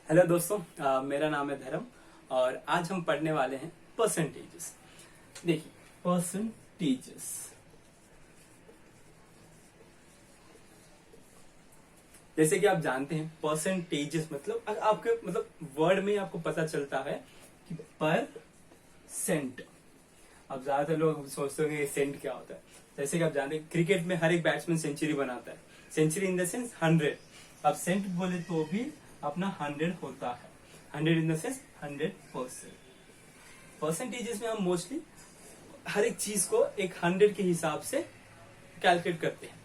Hello दोस्तों, मेरा नाम है धर्म और आज हम पढ़ने वाले हैं परसेंटेजेस। देखिए, परसेंटेजेस जैसे कि आप जानते हैं परसेंटेजेस मतलब अगर आपके वर्ड में आपको पता चलता है कि पर सेंट। अब ज्यादातर लोग सोचते होंगे सेंट क्या होता है। जैसे कि आप जानते हैं क्रिकेट में हर एक बैट्समैन सेंचुरी बनाता है, सेंचुरी इन द सेंस 100। अब सेंट बोले तो भी अपना 100 होता है, 100 इन द सेंस 100%। परसेंटेजेस में हम मोस्टली हर एक चीज को एक 100 के हिसाब से कैलकुलेट करते हैं।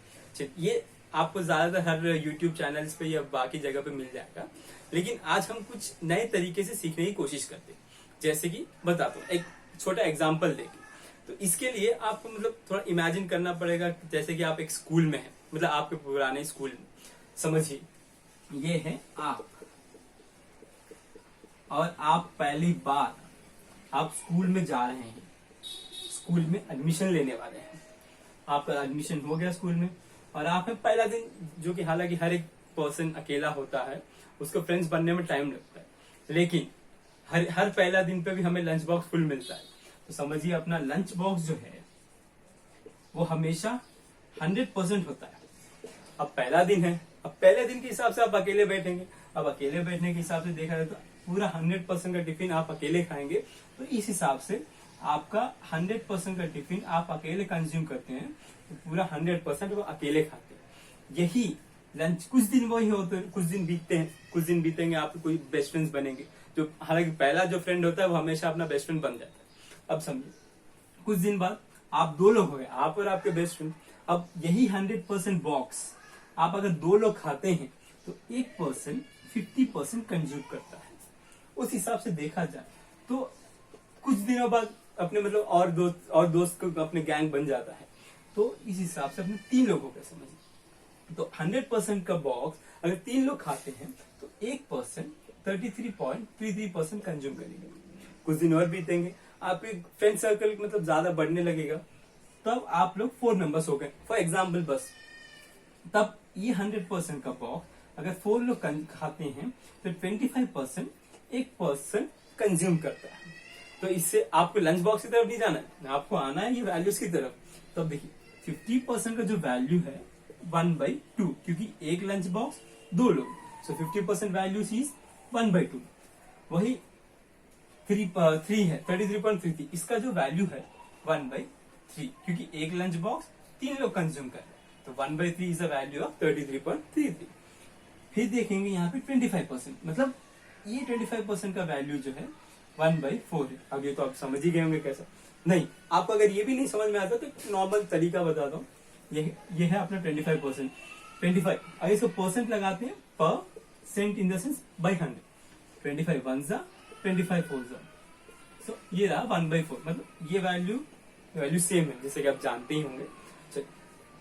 ये आपको ज्यादातर हर यूट्यूब चैनल्स पे या बाकी जगह पे मिल जाएगा, लेकिन आज हम कुछ नए तरीके से सीखने की कोशिश करते हैं। जैसे कि बताता हूँ, एक छोटा एग्जाम्पल देके। तो इसके लिए आपको थोड़ा इमेजिन करना पड़ेगा, जैसे कि आप एक स्कूल में हैं, आपके पुराने स्कूल में। समझिए, ये है आप, और आप पहली बार आप स्कूल में जा रहे हैं, स्कूल में एडमिशन लेने वाले हैं। आपका एडमिशन हो गया स्कूल में, और आप में पहला दिन, जो कि हालांकि हर एक पर्सन अकेला होता है, उसको फ्रेंड्स बनने में टाइम लगता है, लेकिन हर पहला दिन पे भी हमें लंच बॉक्स फुल मिलता है। तो समझिए, अपना लंच बॉक्स जो है वो हमेशा 100% होता है। अब पहला दिन है, अब पहले दिन के हिसाब से आप अकेले बैठेंगे। अब अकेले बैठने के हिसाब से देखा जाए तो पूरा 100% का टिफिन आप अकेले खाएंगे। तो इस हिसाब से आपका 100% का टिफिन आप अकेले कंज्यूम करते हैं, तो पूरा 100% वो अकेले खाते हैं। यही लंच, कुछ दिन वही होते हैं, कुछ दिन बीतते हैं, कुछ दिन बीतेंगे, आपके कोई बेस्ट फ्रेंड्स बनेंगे। जो हालांकि पहला जो फ्रेंड होता है वो हमेशा अपना बेस्ट फ्रेंड बन जाता है। अब समझिए, कुछ दिन बाद आप दो लोग हो गए, आप और आपके बेस्ट फ्रेंड। अब यही 100% बॉक्स आप अगर दो लोग खाते हैं तो एक पर्सन 50% कंज्यूम करता है। उस हिसाब से देखा जाए तो कुछ दिनों बाद अपने और दोस्त को अपने गैंग बन जाता है। तो इस हिसाब से अपने 3 लोग हो गए, समझिए। तो 100% का बॉक्स अगर 3 लोग खाते हैं तो एक पर्सन 33.33% कंज्यूम करेगा। कुछ दिन और बीतेंगे, आपके फ्रेंड सर्कल ज्यादा बढ़ने लगेगा, तब आप लोग 4 मेंबर्स हो गए फॉर एग्जाम्पल बस। तब ये 100% का बॉक्स अगर 4 लोग खाते हैं तो 25% एक पर्सन कंज्यूम करता है। तो इससे आपको लंच बॉक्स की तरफ नहीं जाना है, आपको आना है ये वैल्यूज की तरफ। तब देखिए, 50% का जो वैल्यू है 1/2, क्योंकि एक लंच बॉक्स 2 लोग, सो 50% वैल्यू इज 1/2। वही 3 है 33.33, इसका जो वैल्यू है 1/3, क्योंकि एक लंच बॉक्स 3 लोग कंज्यूम कर रहे हैं। तो 1/3 इज द वैल्यू ऑफ 33.33। फिर देखेंगे यहाँ पे 25%, ये 25% का वैल्यू जो है 1/4 है। अब ये तो आप समझ ही गए होंगे कैसा। नहीं, आपको अगर ये भी नहीं समझ में आता तो नॉर्मल तरीका बता दो। ये है अपना 25%। 25 अगर इसको परसेंट लगाते हैं, per cent in the sense by 100। 25 1 जा, 25 4 जा, सो ये रहा 1/4। ये वैल्यू सेम है, जैसे कि आप जानते ही होंगे।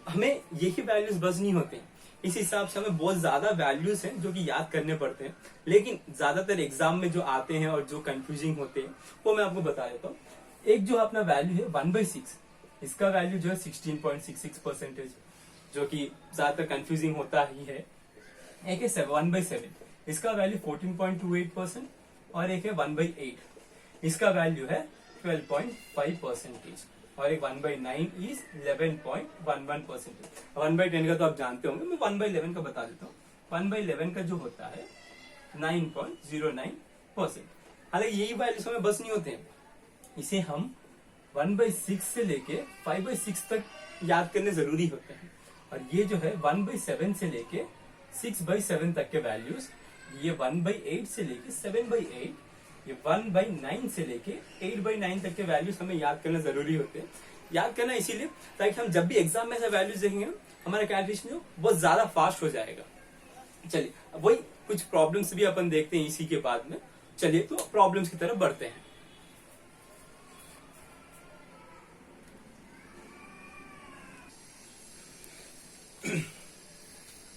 हमें यही वैल्यूज बस नहीं होते हैं, इस हिसाब से हमें बहुत ज्यादा वैल्यूज हैं जो कि याद करने पड़ते हैं। लेकिन ज्यादातर एग्जाम में जो आते हैं और जो कंफ्यूजिंग होते हैं वो मैं आपको बता देता हूँ। एक जो अपना वैल्यू है 1/6, इसका वैल्यू जो है 16.66%, जो कि ज्यादातर कंफ्यूजिंग होता ही है। एक है 1/7, इसका वैल्यू 14.28%, और एक है 1/8, इसका वैल्यू है 12.5%, और एक 1/9 इज 11.11%। 1/10 का तो आप जानते होंगे, मैं 1/11 का बता देता हूँ। 1/11 का जो होता है 9.09%। हालांकि यही वैल्यूज हमें बस नहीं होते हैं, इसे हम 1/6 से लेके 5/6 तक याद करने जरूरी होते हैं। और ये जो है 1/7 से लेके 6/7 तक के वैल्यूज, ये 1/8 से लेके 7/8, ये 1/9 से लेके 8/9 तक के वैल्यूज हमें याद करना जरूरी होते हैं। याद करना इसीलिए ताकि हम जब भी एग्जाम में ऐसा वैल्यूज देखेंगे, हमारा कैलकुलेशन जो बहुत ज्यादा फास्ट हो जाएगा। चलिए, वही कुछ प्रॉब्लम्स भी अपन देखते हैं इसी के बाद में। चलिए, तो प्रॉब्लम्स की तरफ बढ़ते हैं।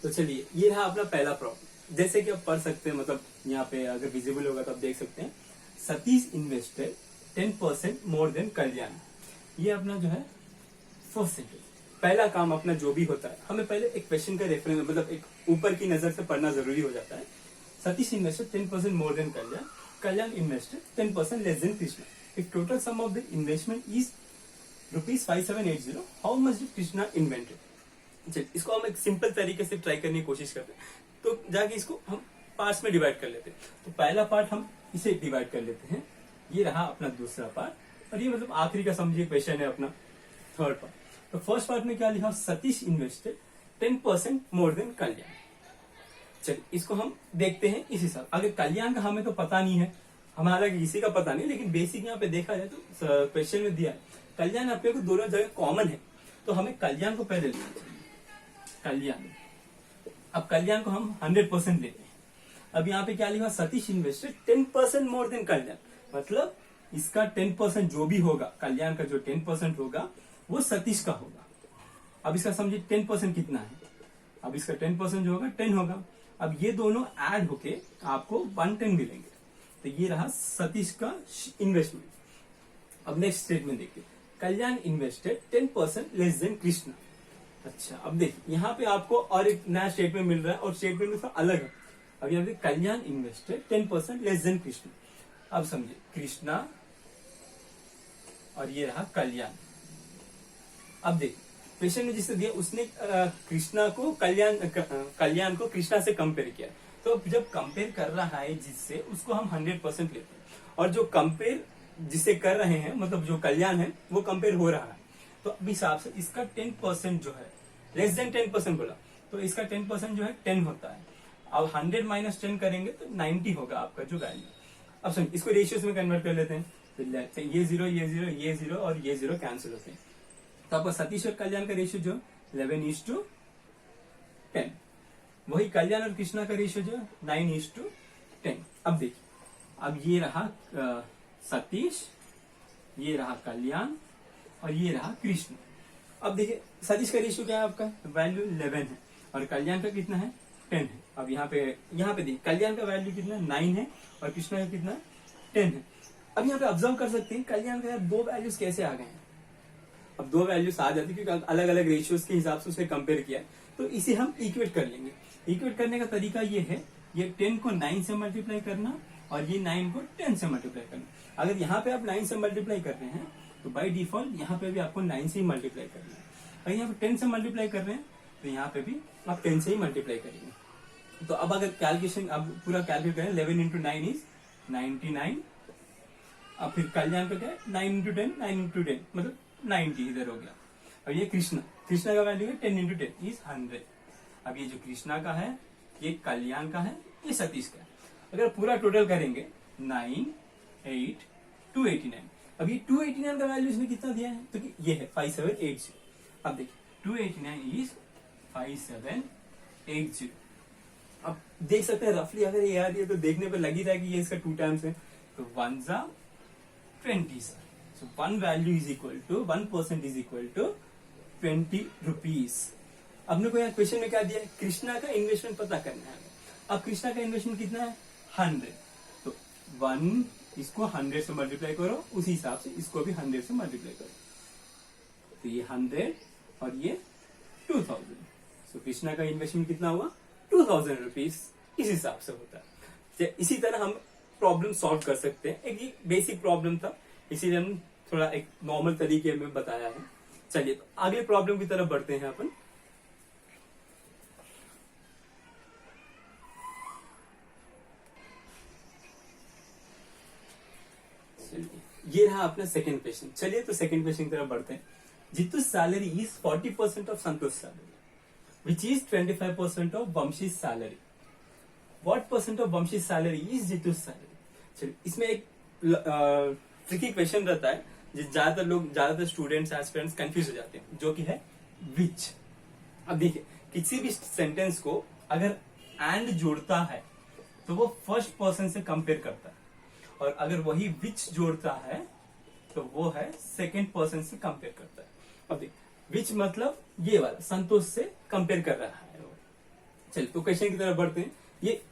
तो चलिए, ये रहा अपना पहला प्रॉब्लम। जैसे कि आप पढ़ सकते हैं, यहाँ पे अगर विजिबल होगा तो आप देख सकते हैं, सतीश इन्वेस्टेड 10% मोर देन कल्याण। ये अपना जो है फर्स्ट सेंटेंस। पहला काम अपना जो भी होता है, हमें पहले एक क्वेश्चन का रेफरेंस एक ऊपर की नजर से पढ़ना जरूरी हो जाता है। Satish invested 10% more than Kalyan. Kalyan invested 10% less than Krishna. If total sum of the investment is rupees 5780, how much did Krishna invented? चलिए इसको हम एक सिंपल तरीके से ट्राई करने की कोशिश करते हैं। तो जाके इसको हम पार्ट्स में डिवाइड कर लेते हैं। तो पहला पार्ट हम इसे डिवाइड कर लेते हैं, ये रहा अपना दूसरा पार्ट, और ये मतलब आखिरी का समझिए क्वेश्चन है अपना थर्ड पार्ट। तो फर्स्ट पार्ट में क्या लिखा, सतीश इन्वेस्टेड 10% मोर देन कल्याण। चलिए इसको हम देखते हैं इस हिसाब। अगर कल्याण का हमें तो पता नहीं है, हमारा किसी का पता नहीं, लेकिन बेसिक यहाँ पे देखा जाए तो क्वेश्चन में दिया है कल्याण अपने को दोनों जगह कॉमन है, तो हमें कल्याण को पहले लेना चाहिए। कल्याण, अब कल्याण को हम 100% लेते हैं। अब यहाँ पे क्या लिखा, सतीश इन्वेस्टेड 10% मोर देन कल्याण, मतलब इसका 10% जो भी होगा, कल्याण का जो 10% होगा वो सतीश का होगा। अब इसका समझिए 10% कितना है, अब इसका 10% जो होगा 10 होगा। अब ये दोनों ऐड होके आपको 110 मिलेंगे, तो ये रहा सतीश का इन्वेस्टमेंट। अब नेक्स्ट स्टेटमेंट देखिए, कल्याण इन्वेस्टेड 10% लेस देन कृष्णा। अच्छा, अब देखिए यहाँ पे आपको और एक नया स्टेटमेंट मिल रहा है, और स्टेटमेंट में अलग है। अब यहाँ पे कल्याण इन्वेस्टेड 10% लेस देन कृष्णा। अब समझिए कृष्णा और ये रहा कल्याण। अब देखिए क्वेश्चन में जिससे दिया उसने कृष्णा को कल्याण को कृष्णा से कंपेयर किया। तो जब कंपेयर कर रहा है जिससे, उसको हम 100% लेते हैं, और जो कंपेयर जिसे कर रहे हैं मतलब जो कल्याण है वो कंपेयर हो रहा है, तो अब हिसाब से इसका 10% जो है लेस देन 10% बोला, तो इसका 10% जो है 10 होता है। अब 100 माइनस 10 करेंगे तो 90 होगा आपका जो वैल्यू। अब सुन इसको रेशियोज में कन्वर्ट कर लेते हैं, तो ये 0 ये 0 ये 0 और ये 0 कैंसिल होते हैं। तो आपका सतीश और कल्याण का रेशियो जो 11:10, वही कल्याण और कृष्णा का रेशियो जो 9:10। अब देखिए, अब ये रहा सतीश, ये रहा कल्याण और ये रहा कृष्ण। अब देखिए सतीश का रेशियो क्या है आपका, वैल्यू 11 है, और कल्याण का कितना है 10 है। अब यहाँ पे देखिए कल्याण का वैल्यू कितना 9 है और कृष्णा का कितना 10 है। अब यहाँ पे ऑब्जर्व कर सकते हैं कल्याण का यार दो वैल्यूज कैसे आ गए हैं। अब दो वैल्यूज आ जाती है क्योंकि अलग अलग रेशियोज के हिसाब से उसने कंपेयर किया है, तो इसे हम इक्वेट कर लेंगे। इक्वेट करने का तरीका ये है, ये 10 को 9 से मल्टीप्लाई करना और ये 9 को 10 से मल्टीप्लाई करना। अगर यहाँ पे आप 9 से मल्टीप्लाई कर रहे हैं तो बाय डिफॉल्ट यहाँ पे भी आपको 9 से ही मल्टीप्लाई करना है। अगर यहाँ पे 10 से मल्टीप्लाई कर रहे हैं तो यहाँ पे भी आप 10 से ही मल्टीप्लाई करेंगे। तो अब अगर कैलकुलेशन अब पूरा कैलकुलेट करें, 11 इंटू 9 इज 99। अब फिर कल्याण का क्या है 9 इंटू 10, 9 इंटू 10 मतलब 90 इधर हो गया। और ये कृष्णा का वैल्यू है 10 इंटू 10 इज 100। अब ये जो कृष्णा का है, ये कल्याण का है, ये सतीश का है। अगर पूरा टोटल करेंगे 9, 8, 289। अब ये 289 का वैल्यू इसने कितना दिया है, तो ये है 5780। अब देखिए 289 इज 5780। अब देख सकते हैं रफली अगर ये याद है तो देखने पे लग ही रहा है कि ये इसका 2 टाइम्स है, तो 1 जा 20 sir. So 1 value is equal to 1% is equal to 20 rupees। अब मेरे को यहाँ क्वेश्चन में क्या दिया है, कृष्णा का इन्वेस्टमेंट पता करना है। अब कृष्णा का इन्वेस्टमेंट कितना है 100, तो 1 इसको 100 से मल्टीप्लाई करो, उसी हिसाब से इसको भी 100 से मल्टीप्लाई करो, तो ये 100 और ये 2000। तो कृष्णा का इन्वेस्टमेंट कितना हुआ 2000 रुपीज। इस हिसाब से होता है। इसी तरह हम प्रॉब्लम सॉल्व कर सकते हैं। एक ये बेसिक प्रॉब्लम था, इसीलिए हम थोड़ा एक नॉर्मल तरीके में बताया है। चलिए तो अगले प्रॉब्लम की तरफ बढ़ते हैं अपन। ये रहा अपना सेकंड क्वेश्चन। चलिए तो सेकंड क्वेश्चन की तरफ बढ़ते हैं। Jitu salary is 40% of Santosh salary which is 25% of Vanshi salary. What percent of Vanshi salary is Jitu salary. चलिए इसमें एक ट्रिकी क्वेश्चन रहता है, ज्यादातर स्टूडेंट्स एस्पिरेंट्स कंफ्यूज हो जाते हैं, जो कि है विच। अब देखिए किसी भी सेंटेंस को अगर एंड जोड़ता है तो वो फर्स्ट पर्सन से कंपेयर करता है, और अगर वही विच जोड़ता है तो वो है सेकंड पर्सन से कंपेयर करता है। अब देखिए विच मतलब ये वाला संतोष से कंपेयर कर रहा है। चलिए तो क्वेश्चन की तरफ बढ़ते हैं।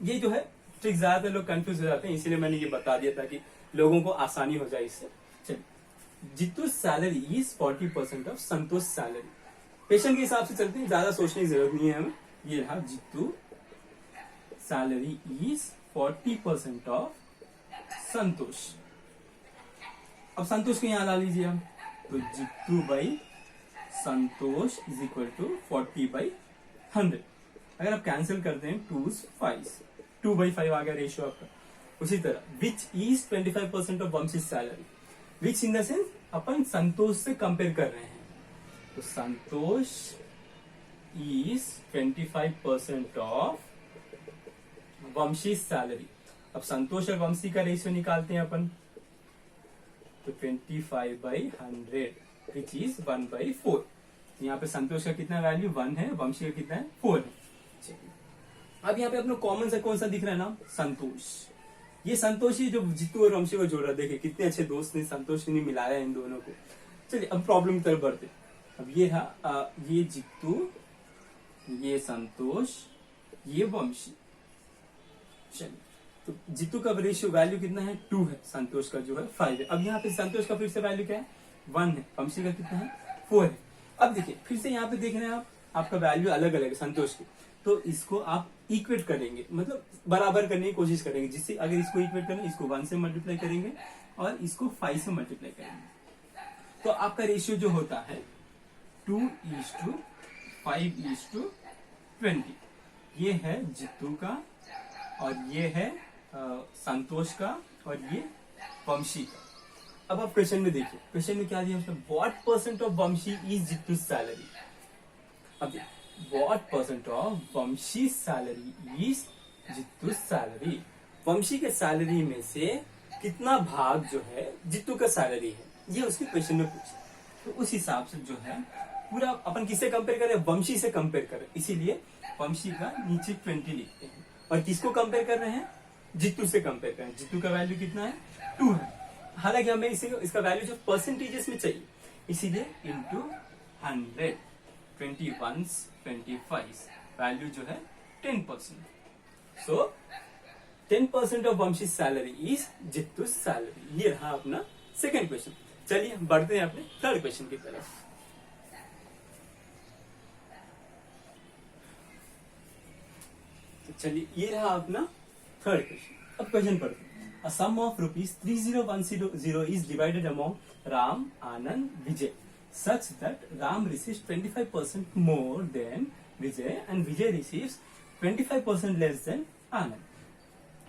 ये जो है ट्रिक ज्यादातर लोग कंफ्यूज हो जाते हैं, इसीलिए मैंने ये बता दिया ताकि लोगों को आसानी हो जाए इससे। चलिए Jitu salary is 40% of Santosh salary. Question के हिसाब से चलते हैं, ज्यादा सोचने की जरूरत नहीं है हमें। ये रहा Jitu salary is 40% of Santosh. अब संतोष को यहां ला लीजिए हम, तो Jittu by Santosh is equal to 40/100। अगर आप कैंसिल करते हैं 2/5 आ गया रेशियो आपका। उसी तरह which is 25% of Vanshi's salary, which in the sense अपन संतोष से कंपेयर कर रहे हैं, तो Santosh is 25% of Vanshi salary. अब संतोष और वंशी का रेशियो निकालते हैं अपन, तो 25/100 विच इज 1/4। यहाँ पे संतोष का कितना वैल्यू 1 है, वंशी का कितना है 4 है। अब यहाँ पे अपना कॉमन सा कौन सा दिख रहा है ना, संतोष। ये संतोष ही जो जित्तू और वंशी को जोड़ रहा, देखिए कितने अच्छे दोस्त ने संतोष ने मिलाया इन दोनों को। चलिए अब प्रॉब्लम की तरफ बढ़ते। अब ये रहा ये जित्तू, ये संतोष, ये वंशी। चलिए तो जित्तू का रेशियो वैल्यू कितना है 2 है, संतोष का जो है 5 है। अब यहाँ पे संतोष का फिर से वैल्यू क्या है 1 है, वंशी का कितना है 4 है। अब देखिए फिर से यहाँ पे देख रहे हैं आप, आपका वैल्यू अलग अलग है संतोष की, तो इसको आप इक्वेट करेंगे, मतलब बराबर करने की कोशिश करेंगे। जिससे अगर इसको इक्वेट करें, इसको 1 से मल्टीप्लाई करेंगे और इसको 5 से मल्टीप्लाई करेंगे, तो आपका रेशियो जो होता है 2:5:20। ये है जित्तू का और ये है संतोष का और ये वंशी का। अब आप क्वेश्चन में देखिए, क्वेश्चन में क्या दिया उसमें, what percent of Vanshi is Jittu salary. अब what percent of Vanshi salary is Jittu salary, Vanshi के सैलरी में से कितना भाग जो है जित्तू का सैलरी है, ये उसके क्वेश्चन में पूछे। तो उस हिसाब से जो है पूरा अपन किससे कंपेयर करें, वंशी से कंपेयर करें, इसीलिए वंशी का नीचे 20 लिखते हैं। और किसको कंपेयर कर रहे हैं, जित्तू से कंपेयर करें। जित्तू का वैल्यू कितना है 2 है, हालांकि हमें इसका वैल्यू जो परसेंटेजेस में चाहिए, इसीलिए इंटू 100, 21 25 वैल्यू जो है 10%। सो 10% of Vanshi salary is Jittu salary. ये रहा अपना सेकेंड क्वेश्चन। चलिए बढ़ते हैं अपने थर्ड क्वेश्चन की तरफ। तो चलिए ये रहा अपना थर्ड क्वेश्चन। अब क्वेश्चन पढ़ते हैं। A sum of rupees 30,100 is divided among Ram, Anand, Vijay, such that Ram receives 25% more than Vijay and Vijay receives 25% less than Anand.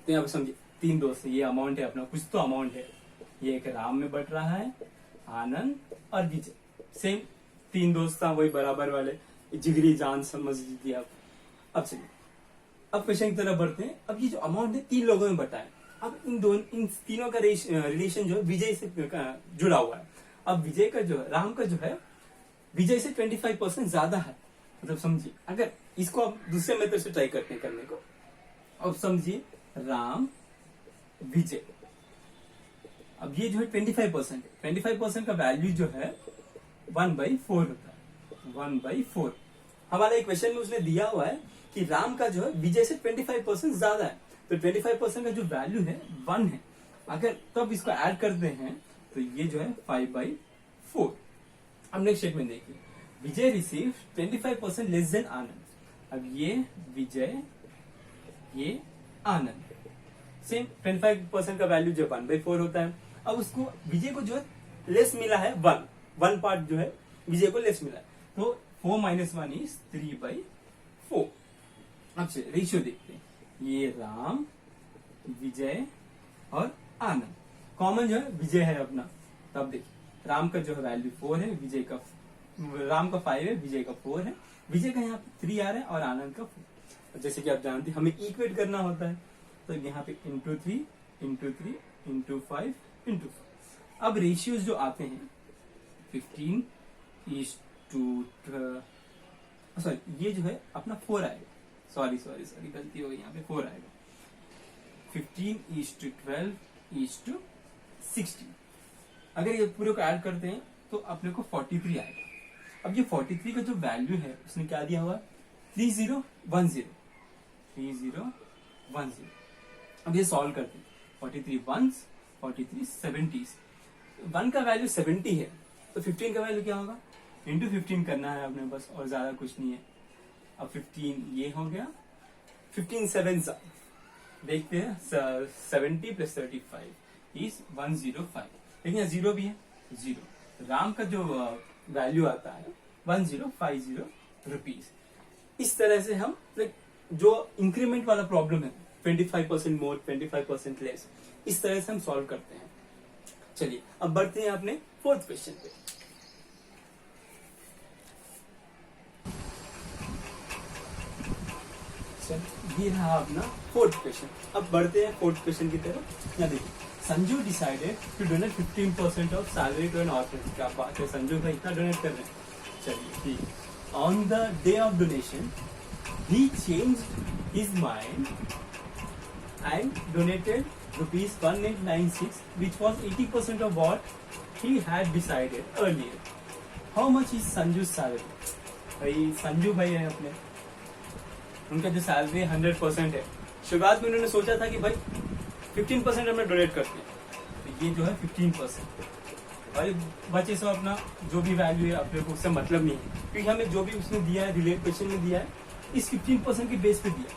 तो यहाँ पे समझिए, 3 दोस्त हैं, ये अमाउंट है अपना, कुछ तो अमाउंट है। ये एक राम में बट रहा है, आनंद और विजय, सेम 3 दोस्त था, वही बराबर वाले, जिगरी जान समझ लीजिए आप। अब चलिए अब क्वेश्चन की तरफ बढ़ते हैं। अब ये जो अमाउंट है 3 लोगों में बटा है। अब इन तीनों का रिलेशन जो है विजय से जुड़ा हुआ है। अब विजय का जो है, राम का जो है विजय से 25% ज्यादा है। मतलब समझिए, अगर इसको आप दूसरे मेथड से ट्राई करते हैं करने को, अब समझिए राम विजय, अब ये जो है 25% 25% का वैल्यू जो है 1/4 होता है। 1/4 हमारा एक क्वेश्चन में उसने दिया हुआ है कि राम का जो है विजय से 25% ज्यादा है, तो 25% का जो वैल्यू है 1 है। अगर तब इसको ऐड करते हैं तो ये जो है 5/4। अब नेक्स्ट स्टेटमेंट देखिए, विजय रिसीव 25% लेस देन आनंद। अब ये विजय, ये आनंद, सेम 25% का वैल्यू जो 1/4 होता है। अब उसको विजय को जो है लेस मिला है 1 पार्ट जो है विजय को लेस मिला है, तो 4 - 1 इज 3/4। अब से रेशियो देखते हैं, ये राम, विजय और आनंद, कॉमन जो है विजय है अपना। तब देखिए राम का जो है वैल्यू 4 है, विजय का राम का 5 है, विजय का 4 है, विजय का यहाँ पे 3 आ रहा है और आनंद का 4। जैसे कि आप जानते हैं हमें इक्वेट करना होता है, तो यहाँ पे इंटू 3 इंटू 3 इंटू 5 इंटू 4। अब रेशियोज जो आते हैं 15:, सॉरी ये जो है अपना 4 आएगा, सॉरी गलती हो गई, यहाँ पे 4 आएगा। 15:12:16। अगर ये पूरे को ऐड करते हैं तो अपने को 43 आएगा। अब ये 43 का जो वैल्यू है उसने क्या दिया हुआ, 3010। अब ये सॉल्व करते हैं, 43 1s 43 70s। 1 का वैल्यू 70 है, तो 15 का वैल्यू क्या होगा, इंटू 15 करना है अपने बस, और ज्यादा कुछ नहीं है। अब 15 ये हो गया, 15 7s देखते हैं 70 + 35 इज 105, लेकिन यहाँ जीरो भी है, जीरो। राम का जो वैल्यू आता है 1050 रुपीज। इस तरह से हम जो इंक्रीमेंट वाला प्रॉब्लम है 25% मोर 25% लेस, इस तरह से हम सॉल्व करते हैं। चलिए अब बढ़ते हैं अपने फोर्थ क्वेश्चन पे। ये रहा अपना फोर्थ क्वेश्चन। अब बढ़ते हैं फोर्थ क्वेश्चन की तरफ। यहाँ देखिए, Sanju decided to donate 15% of salary to an orphanage. क्या बात है, संजू भाई इतना डोनेट कर रहे हैं। चलिए ठीक। On the day of donation he changed his mind and donated rupees 1896, which was 80% of what he had decided earlier. How much is Sanju's salary? भाई संजू भाई है अपने, उनका जो सैलरी 100% है। शुरुआत में उन्होंने सोचा था कि भाई 15% हमें डोनेट करते हैं, तो ये जो है 15%। भाई बचे सो अपना जो भी वैल्यू है अपने को उससे मतलब नहीं है, क्योंकि हमें जो भी उसने दिया है, रिलेट क्वेश्चन में दिया है, इस 15% के बेस पे दिया।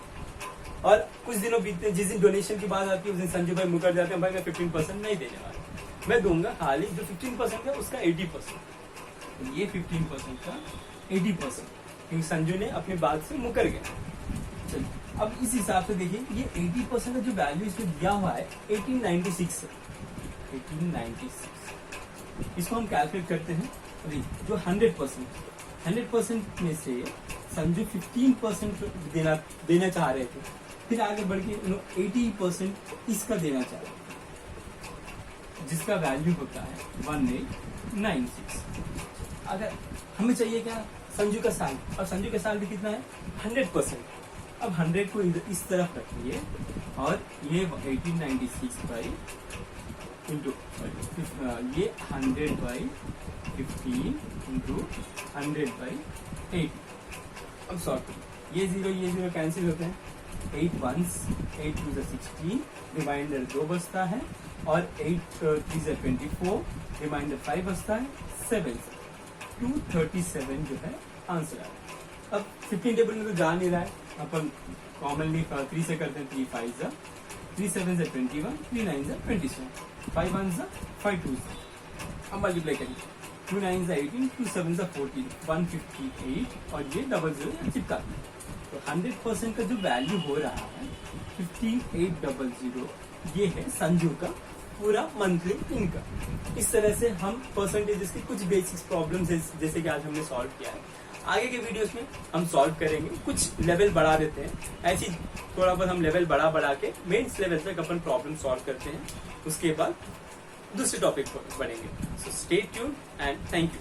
और कुछ दिनों बीतते, जिस दिन डोनेशन की बात आती है उस दिन संजू भाई मुकर जाते हैं, भाई मैं 15% नहीं देने वाला, मैं दूंगा खाली जो 15% है उसका 80%। ये 15% का 80%, क्योंकि संजू ने अपनी बात से मुकर गया। चलिए अब इस हिसाब से देखिए, ये 80% का जो वैल्यू इसमें दिया हुआ है 1896 है। 1896 इसको हम कैलकुलेट करते हैं। अभी जो 100% में से संजू 15% देना चाह रहे थे, फिर आगे बढ़ के 80% इसका देना चाह रहे थे, जिसका वैल्यू होता है 1896। अगर हमें चाहिए क्या, संजू का साल, और संजू का साल भी कितना है 100%। अब 100 को इस तरफ रखिए और ये 1896 बाई इंटू ये 100/15 इंटू 100/80। अब सॉरी, ये जीरो कैंसिल होते हैं। 8 1s 8 2 16, रिमाइंडर 2 बचता है, और 8 3 24, रिमाइंडर 5 बचता है, 7 237 जो है आंसर है। अब 15 टेबल में तो जा नहीं रहा है, अपन कॉमनली 3 से करते हैं। 3 5 3 7 21, 3 9 27, 5 1 5 2। अब मल्टीप्लाई करिए, 2 9 18, 2 7 14, 158, और ये 00 चिपका दिया। तो 100% का जो वैल्यू हो रहा है 5800, ये है संजू का पूरा मंथली इनकम। इस तरह से हम परसेंटेजेस के कुछ बेसिक्स प्रॉब्लम्स जैसे कि आज हमने सॉल्व किया है, आगे के वीडियोस में हम सॉल्व करेंगे। कुछ लेवल बढ़ा देते हैं, ऐसी थोड़ा बहुत हम लेवल बढ़ा के मेंस लेवल तक अपन प्रॉब्लम सॉल्व करते हैं, उसके बाद दूसरे टॉपिक पर बढ़ेंगे। So stay tuned and thank you.